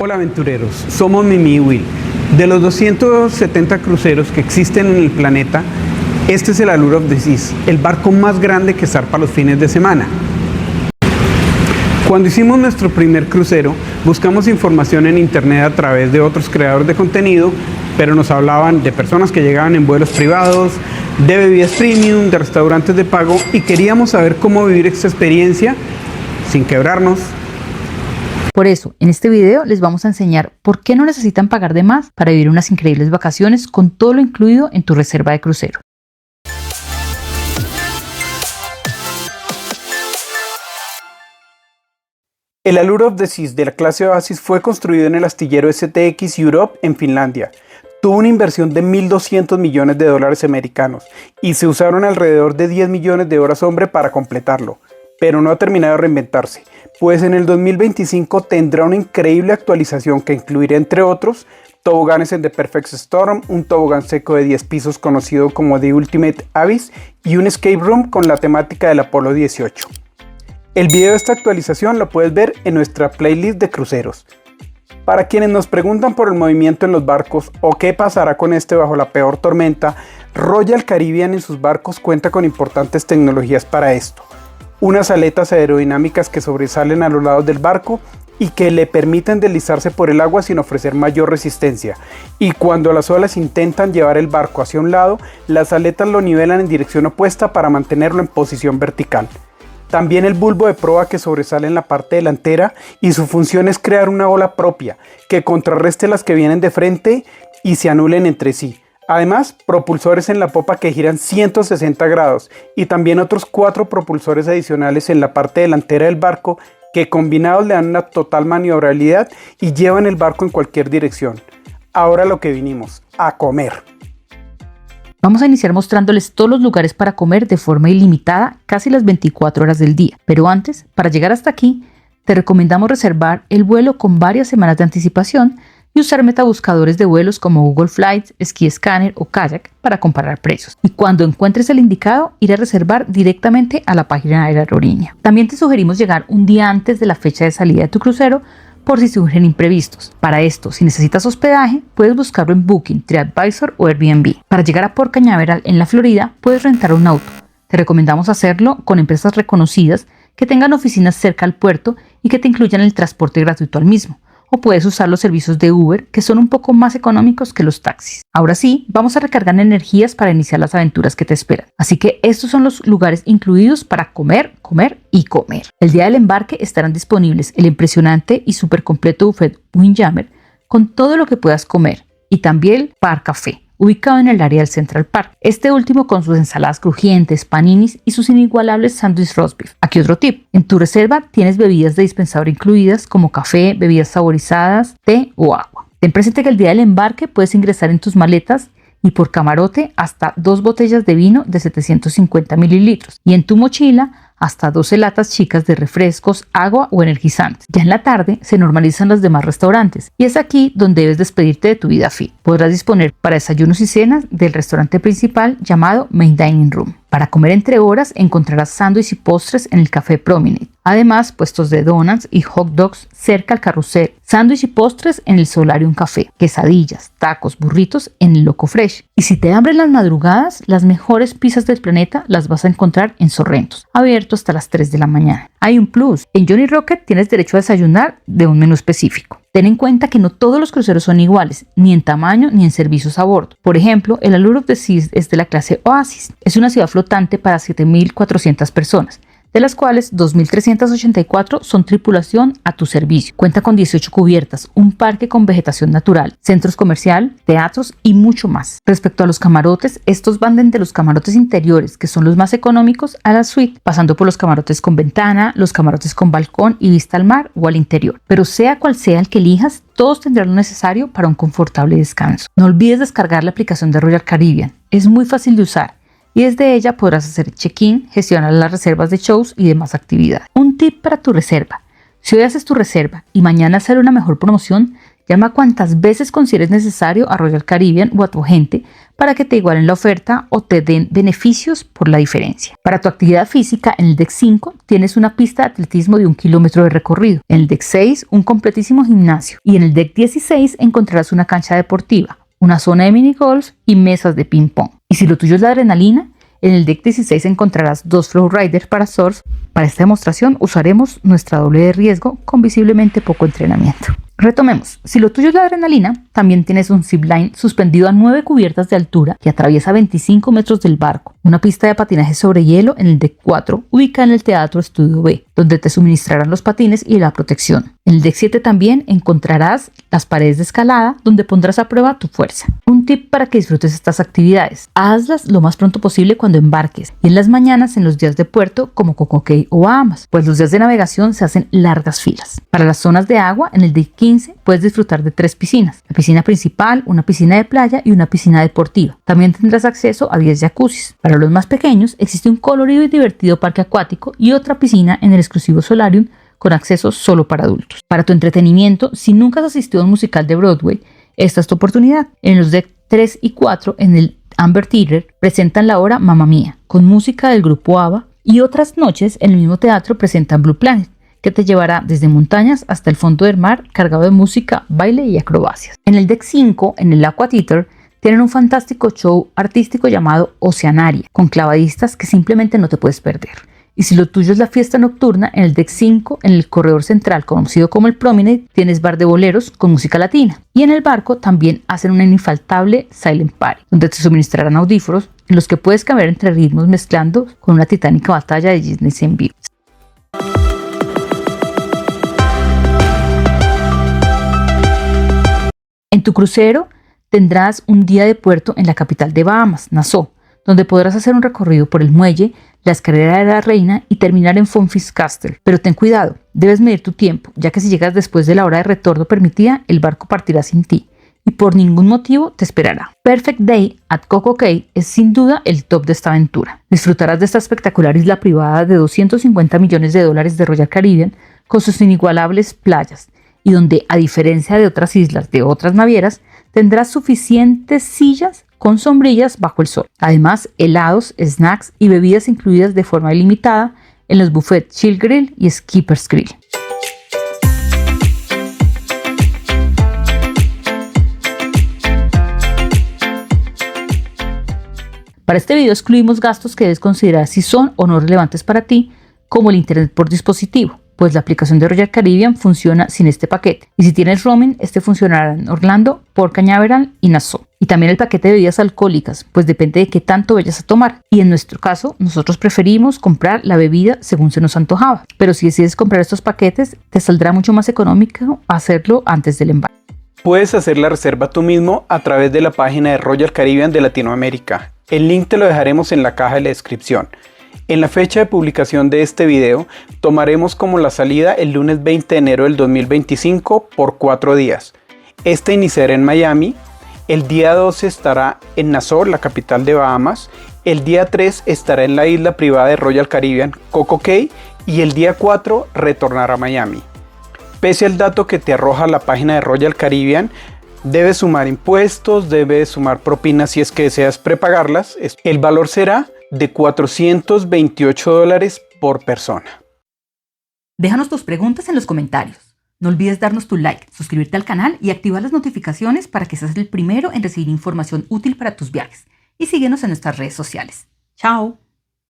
Hola aventureros, somos Mimi y Will. De los 270 cruceros que existen en el planeta, este es el Allure of the Seas, el barco más grande que zarpa los fines de semana. Cuando hicimos nuestro primer crucero, buscamos información en internet a través de otros creadores de contenido, pero nos hablaban de personas que llegaban en vuelos privados, de bebidas premium, de restaurantes de pago, y queríamos saber cómo vivir esta experiencia sin quebrarnos. Por eso, en este video les vamos a enseñar por qué no necesitan pagar de más para vivir unas increíbles vacaciones con todo lo incluido en tu reserva de crucero. El Allure of the Seas de la clase Oasis fue construido en el astillero STX Europe en Finlandia. Tuvo una inversión de 1.200 millones de dólares americanos y se usaron alrededor de 10 millones de horas hombre para completarlo. Pero no ha terminado de reinventarse, pues en el 2025 tendrá una increíble actualización que incluirá, entre otros, toboganes en The Perfect Storm, un tobogán seco de 10 pisos conocido como The Ultimate Abyss y un escape room con la temática del Apolo 18. El video de esta actualización lo puedes ver en nuestra playlist de cruceros. Para quienes nos preguntan por el movimiento en los barcos o qué pasará con este bajo la peor tormenta, Royal Caribbean en sus barcos cuenta con importantes tecnologías para esto. Unas aletas aerodinámicas que sobresalen a los lados del barco y que le permiten deslizarse por el agua sin ofrecer mayor resistencia. Y cuando las olas intentan llevar el barco hacia un lado, las aletas lo nivelan en dirección opuesta para mantenerlo en posición vertical. También el bulbo de proa que sobresale en la parte delantera y su función es crear una ola propia que contrarreste las que vienen de frente y se anulen entre sí. Además, propulsores en la popa que giran 160 grados y también otros 4 propulsores adicionales en la parte delantera del barco que combinados le dan una total maniobrabilidad y llevan el barco en cualquier dirección. Ahora lo que vinimos, a comer. Vamos a iniciar mostrándoles todos los lugares para comer de forma ilimitada casi las 24 horas del día. Pero antes, para llegar hasta aquí, te recomendamos reservar el vuelo con varias semanas de anticipación y usar metabuscadores de vuelos como Google Flights, Skyscanner o Kayak para comparar precios. Y cuando encuentres el indicado, ir a reservar directamente a la página de la aerolínea. También te sugerimos llegar un día antes de la fecha de salida de tu crucero por si surgen imprevistos. Para esto, si necesitas hospedaje, puedes buscarlo en Booking, TripAdvisor o Airbnb. Para llegar a Port Cañaveral en la Florida, puedes rentar un auto. Te recomendamos hacerlo con empresas reconocidas que tengan oficinas cerca al puerto y que te incluyan el transporte gratuito al mismo. O puedes usar los servicios de Uber, que son un poco más económicos que los taxis. Ahora sí, vamos a recargar energías para iniciar las aventuras que te esperan. Así que estos son los lugares incluidos para comer, comer y comer. El día del embarque estarán disponibles el impresionante y súper completo buffet Windjammer con todo lo que puedas comer y también el Bar Café, ubicado en el área del Central Park. Este último con sus ensaladas crujientes, paninis y sus inigualables sándwich roast beef. Aquí otro tip. En tu reserva tienes bebidas de dispensador incluidas como café, bebidas saborizadas, té o agua. Ten presente que el día del embarque puedes ingresar en tus maletas y por camarote hasta 2 botellas de vino de 750 mililitros y en tu mochila hasta 12 latas chicas de refrescos, agua o energizantes. Ya en la tarde se normalizan los demás restaurantes y es aquí donde debes despedirte de tu vida fit. Podrás disponer para desayunos y cenas del restaurante principal llamado Main Dining Room. Para comer entre horas encontrarás sándwiches y postres en el Café Promenade. Además, puestos de donuts y hot dogs cerca al carrusel, sándwich y postres en el Solarium Café, quesadillas, tacos, burritos en el Loco Fresh. Y si te da hambre en las madrugadas, las mejores pizzas del planeta las vas a encontrar en Sorrentos, abierto hasta las 3 de la mañana. Hay un plus, en Johnny Rocket tienes derecho a desayunar de un menú específico. Ten en cuenta que no todos los cruceros son iguales, ni en tamaño ni en servicios a bordo. Por ejemplo, el Allure of the Seas es de la clase Oasis. Es una ciudad flotante para 7.400 personas, de las cuales 2.384 son tripulación a tu servicio. Cuenta con 18 cubiertas, un parque con vegetación natural, centros comercial, teatros y mucho más. Respecto a los camarotes, estos van desde los camarotes interiores, que son los más económicos, a la suite, pasando por los camarotes con ventana, los camarotes con balcón y vista al mar o al interior. Pero sea cual sea el que elijas, todos tendrán lo necesario para un confortable descanso. No olvides descargar la aplicación de Royal Caribbean. Es muy fácil de usar y desde ella podrás hacer check-in, gestionar las reservas de shows y demás actividades. Un tip para tu reserva. Si hoy haces tu reserva y mañana sale una mejor promoción, Llama cuantas veces consideres necesario a Royal Caribbean o a tu agente para que te igualen la oferta o te den beneficios por la diferencia. Para tu actividad física, en el deck 5 tienes una pista de atletismo de 1 kilómetro de recorrido, en el deck 6 un completísimo gimnasio y en el deck 16 encontrarás una cancha deportiva, una zona de minigolf y mesas de ping pong. Y si lo tuyo es la adrenalina, en el deck 16 encontrarás 2 flow riders para surf. Para esta demostración usaremos nuestra doble de riesgo con visiblemente poco entrenamiento. Retomemos, si lo tuyo es la adrenalina, también tienes un zipline suspendido a 9 cubiertas de altura que atraviesa 25 metros del barco, una pista de patinaje sobre hielo en el deck 4, ubicada en el Teatro Estudio B, donde te suministrarán los patines y la protección. En el deck 7 también encontrarás las paredes de escalada, donde pondrás a prueba tu fuerza. Un tip para que disfrutes estas actividades: hazlas lo más pronto posible cuando embarques y en las mañanas en los días de puerto como Coco Cay o Bahamas, pues los días de navegación se hacen largas filas. Para las zonas de agua, en el deck 15 puedes disfrutar de 3 piscinas: la piscina principal, una piscina de playa y una piscina deportiva. También tendrás acceso a 10 jacuzzis. Para los más pequeños existe un colorido y divertido parque acuático y otra piscina en el exclusivo solarium con acceso solo para adultos. Para tu entretenimiento, si nunca has asistido a un musical de Broadway, esta es tu oportunidad. En los decks 3 y 4 en el Amber Theater presentan la obra Mamma Mía con música del grupo ABBA, y otras noches en el mismo teatro presentan Blue Planet, que te llevará desde montañas hasta el fondo del mar cargado de música, baile y acrobacias. En el deck 5, en el Aqua Theater, tienen un fantástico show artístico llamado Oceanaria, con clavadistas que simplemente no te puedes perder. Y si lo tuyo es la fiesta nocturna, en el deck 5, en el corredor central conocido como el Promenade, tienes bar de boleros con música latina. Y en el barco también hacen una infaltable Silent Party, donde te suministrarán audífonos en los que puedes cambiar entre ritmos mezclando con una titánica batalla de Disney en vivo. En tu crucero tendrás un día de puerto en la capital de Bahamas, Nassau, donde podrás hacer un recorrido por el muelle, la escalera de la reina y terminar en Funfist Castle. Pero ten cuidado, debes medir tu tiempo, ya que si llegas después de la hora de retorno permitida, el barco partirá sin ti y por ningún motivo te esperará. Perfect Day at Coco Cay es sin duda el top de esta aventura. Disfrutarás de esta espectacular isla privada de $250 millones de Royal Caribbean con sus inigualables playas, y donde, a diferencia de otras islas de otras navieras, tendrás suficientes sillas con sombrillas bajo el sol. Además, helados, snacks y bebidas incluidas de forma ilimitada en los buffets Chill Grill y Skipper's Grill. Para este video excluimos gastos que debes considerar si son o no relevantes para ti, como el internet por dispositivo, pues la aplicación de Royal Caribbean funciona sin este paquete. Y si tienes roaming, este funcionará en Orlando, Port Cañaveral y Nassau. Y también el paquete de bebidas alcohólicas, pues depende de qué tanto vayas a tomar. Y en nuestro caso, nosotros preferimos comprar la bebida según se nos antojaba. Pero si decides comprar estos paquetes, te saldrá mucho más económico hacerlo antes del embarque. Puedes hacer la reserva tú mismo a través de la página de Royal Caribbean de Latinoamérica. El link te lo dejaremos en la caja de la descripción. En la fecha de publicación de este video, tomaremos como la salida el lunes 20 de enero del 2025 por 4 días. Este iniciará en Miami, el día 12 estará en Nassau, la capital de Bahamas, el día 3 estará en la isla privada de Royal Caribbean, Coco Cay, y el día 4 retornará a Miami. Pese al dato que te arroja la página de Royal Caribbean, debes sumar impuestos, debes sumar propinas si es que deseas prepagarlas. El valor será de $428 por persona. Déjanos tus preguntas en los comentarios. No olvides darnos tu like, suscribirte al canal y activar las notificaciones para que seas el primero en recibir información útil para tus viajes. Y síguenos en nuestras redes sociales. ¡Chao!